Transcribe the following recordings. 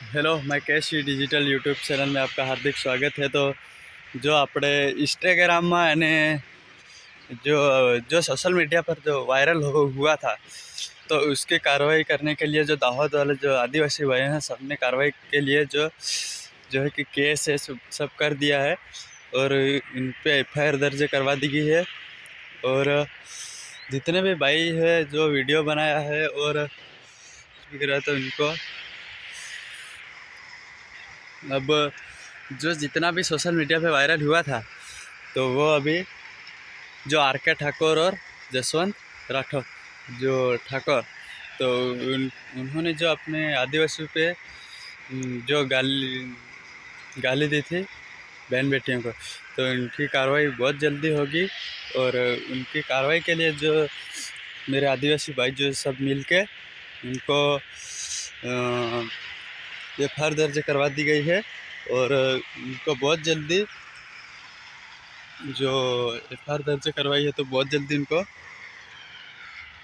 Hello, मैं cash digital YouTube channel में आपका हार्दिक स्वागत है। तो जो આપણે इंस्टाग्राम में जो जो सोशल मीडिया पर जो वायरल हुआ था, तो उसकी कार्रवाई करने के लिए जो दाहोद वाले जो आदिवासी भाई हैं, सबने कार्रवाई के लिए जो है कि केस है सब कर दिया है और इन पे एफआईआर दर्ज करवा दी गई है। और जितने भी भाई है जो वीडियो बनाया है और तो इनको अब जो जितना भी सोशल मीडिया पे वायरल हुआ था, तो वो अभी जो आर.के. ठाकुर और जसवंत राठौर जो ठाकुर, तो उन्होंने जो अपने आदिवासियों पे जो गाली दी थी बहन बेटियों को, तो उनकी कार्रवाई बहुत जल्दी होगी। और उनकी कार्रवाई के लिए जो मेरे आदिवासी भाई जो सब मिल के उनको एफआईआर दर्ज करवा दी गई है और उनको बहुत जल्दी जो एफआईआर दर्ज करवाई है, तो बहुत जल्दी उनको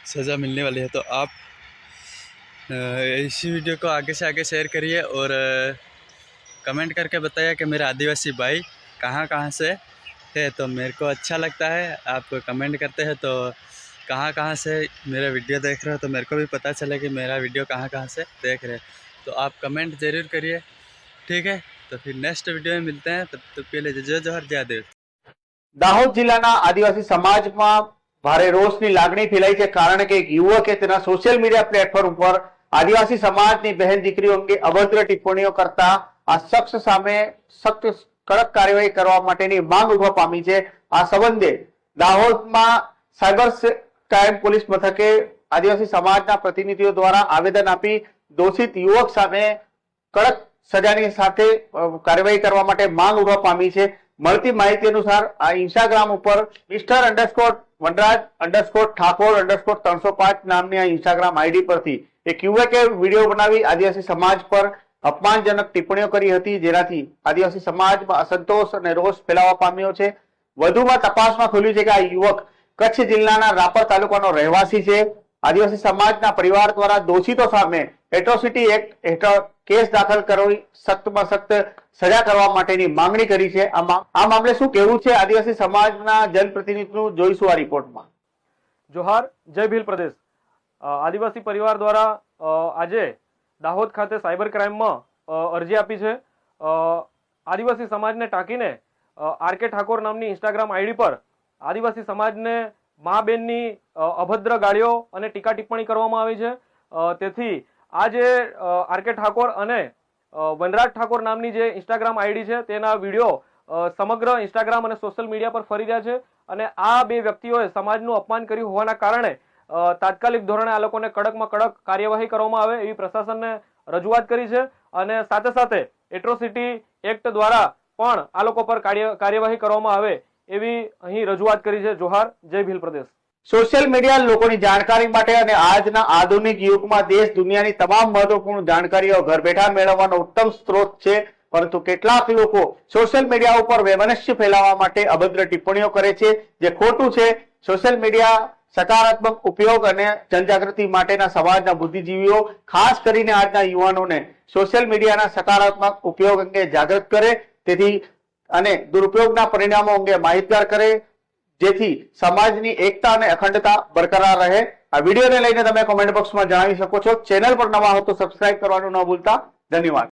सज़ा मिलने वाली है। तो आप इसी वीडियो को आगे से आगे शेयर करिए और कमेंट करके बताइए कि मेरे आदिवासी भाई कहाँ कहाँ से है। तो मेरे को अच्छा लगता है आप कमेंट करते हैं, तो कहाँ से मेरा वीडियो देख रहे हो, तो मेरे को भी पता चले कि मेरा वीडियो कहाँ से देख रहे हैं। तो आप कमेंट ज़रूर करिए, ठीक है। तो फिर नेक्स्ट वीडियो में मिलते हैं, तब तक के लिए जय जोहर जय देव। દાહોદ જિલ્લાના આદિવાસી સમાજમાં ભારે રોષની લાગણી ફેલાઈ છે, કારણ કે એક યુવકે તેના સોશિયલ મીડિયા પ્લેટફોર્મ પર આદિવાસી સમાજની બહેન દીકરીઓ અંગે અભદ્ર ટિપ્પણીઓ કરતા આ શખ્સ સામે સખ્ત કડક કાર્યવાહી કરવા માટેની માંગ ઉઠવા પામી છે। આ સંબંધે દાહોદમાં સાયબર ક્રાઇમ પોલીસ મથકે આદિવાસી સમાજના પ્રતિનિધિઓ દ્વારા આવેદન આપી દોષિત યુવક સામે કડક સજાની સાથે કાર્યવાહી કરવા માટે માંગ ઉઠવા પામી છે। મળતી માહિતી અનુસાર આ ઇન્સ્ટાગ્રામ ઉપર Mr_Vijay_Thakur_305 નામની આ ઇન્સ્ટાગ્રામ આઈડી પરથી એક યુવકે વિડીયો બનાવી આદિવાસી સમાજ પર અપમાનજનક ટિપ્પણીઓ કરી હતી, જેનાથી આદિવાસી સમાજમાં અસંતોષ અને રોષ ફેલાવા પામ્યો છે। વધુમાં તપાસમાં ખુલ્યું છે કે આ યુવક કચ્છ જિલ્લાના રાપર તાલુકાનો રહેવાસી છે। આદિવાસી સમાજના પરિવાર દ્વારા દોષિતો સામે એટ્રોસિટી એક્ટ હેઠળ કેસ દાખલ કરી સખ્તમાં સખ્ત સજા કરવા માટેની માંગણી કરી છે। આ મામલે શું કહેવું છે આદિવાસી સમાજના જનપ્રતિનિધિનું, જોઈશું આ રિપોર્ટમાં। જોહાર, જય ભીલ પ્રદેશ। આદિવાસી પરિવાર દ્વારા આજે દાહોદ ખાતે સાયબર ક્રાઇમમાં અરજી આપી છે। આદિવાસી સમાજને ટાંકીને આર.કે. ઠાકોર નામની ઇન્સ્ટાગ્રામ આઈડી પર આદિવાસી સમાજને મા બેનની અભદ્ર ગાળીઓ અને ટીકા ટિપ્પણી કરવામાં આવી છે। તેથી આ જે આર.કે. ઠાકોર અને વનરાજ ઠાકોર નામની જે ઇન્સ્ટાગ્રામ આઈડી છે તેના વિડીયો સમગ્ર ઇન્સ્ટાગ્રામ અને સોશિયલ મીડિયા પર ફરી રહ્યા છે અને આ બે વ્યક્તિઓએ સમાજનું અપમાન કર્યું હોવાના કારણે તાત્કાલિક ધોરણે આ લોકોને કડકમાં કડક કાર્યવાહી કરવામાં આવે એવી પ્રશાસનને રજૂઆત કરી છે અને સાથે સાથે એટ્રોસિટી એક્ટ દ્વારા પણ આ લોકો પર કાર્યવાહી કરવામાં આવે એવી અહીં રજૂઆત કરી છે। જોહાર, જય ભીલ પ્રદેશ। સોશિયલ મીડિયા લોકોની જાણકારી માટે અને આજના આધુનિક યુગમાં દેશ દુનિયાની તમામ મહત્વપૂર્ણ જાણકારીઓ ઘર બેઠા મેળવવાનો ઉત્તમ સ્ત્રોત છે, પરંતુ કેટલાક લોકો સોશિયલ મીડિયા ઉપર વૈમનસ્ય ફેલાવવા માટે અભદ્ર ટિપ્પણીઓ કરે છે, જે ખોટું છે। સોશિયલ મીડિયા સકારાત્મક ઉપયોગ અને જનજાગૃતિ માટેના સમાજના બુદ્ધિજીવીઓ ખાસ કરીને આજના યુવાનોને સોશિયલ મીડિયાના સકારાત્મક ઉપયોગ અંગે જાગૃત કરે તેથી અને દુરુપયોગના પરિણામો અંગે માહિતગાર કરે, જેથી સમાજની એકતા અને અખંડતા બરકરાર રહે। આ વિડીયોને લઈને તમે કોમેન્ટ બોક્સમાં જણાવી શકો છો। ચેનલ પર નવા હો તો સબસ્ક્રાઇબ કરવાનું ન ભૂલતા। ધન્યવાદ।